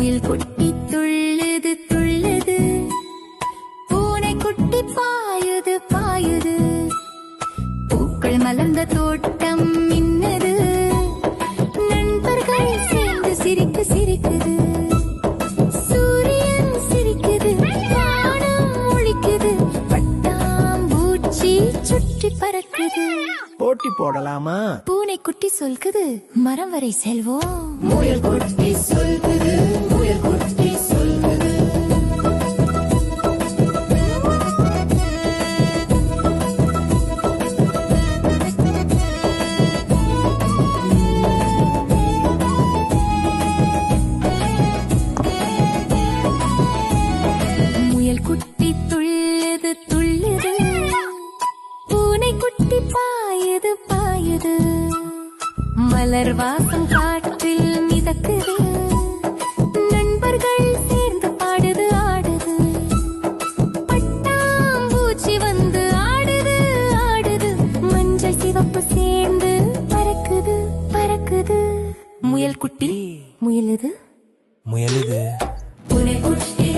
முயல் குட்டி துள்ளுது துள்ளுது, பூனை குட்டி பாயுது பாயுது, பூக்கள் மலர்ந்த தோட்டம் மின்னது, நண்பர்கள் சேர்ந்து சிரிக்கு சிரிக்குது, சூரியன் சிரிக்குது, வானம் ஒழிக்குது, பட்டாம்பூச்சி சுற்றி பறக்குது. போட்டி போடலாமா? பூனை குட்டி சொல்குது, மரம் வரை செல்வோம். முயல் குட்டி சொல்குது, முயல் குட்டி சொல்குது. முயல் குட்டி துள்ளுது துள்ளுது, பூனை குட்டி பாயுது பாயுது, மலர் வாசம் காற்றில் மிதக்குது, நண்பர்கள் சேர்ந்து பாடுது ஆடுது, பட்டாம்பூச்சி வந்து ஆடுது ஆடுது, மஞ்சள் சிவப்பு சேர்ந்து பறக்குது பறக்குது. முயல் குட்டி முயலுது முயலுது. பூனை குட்டி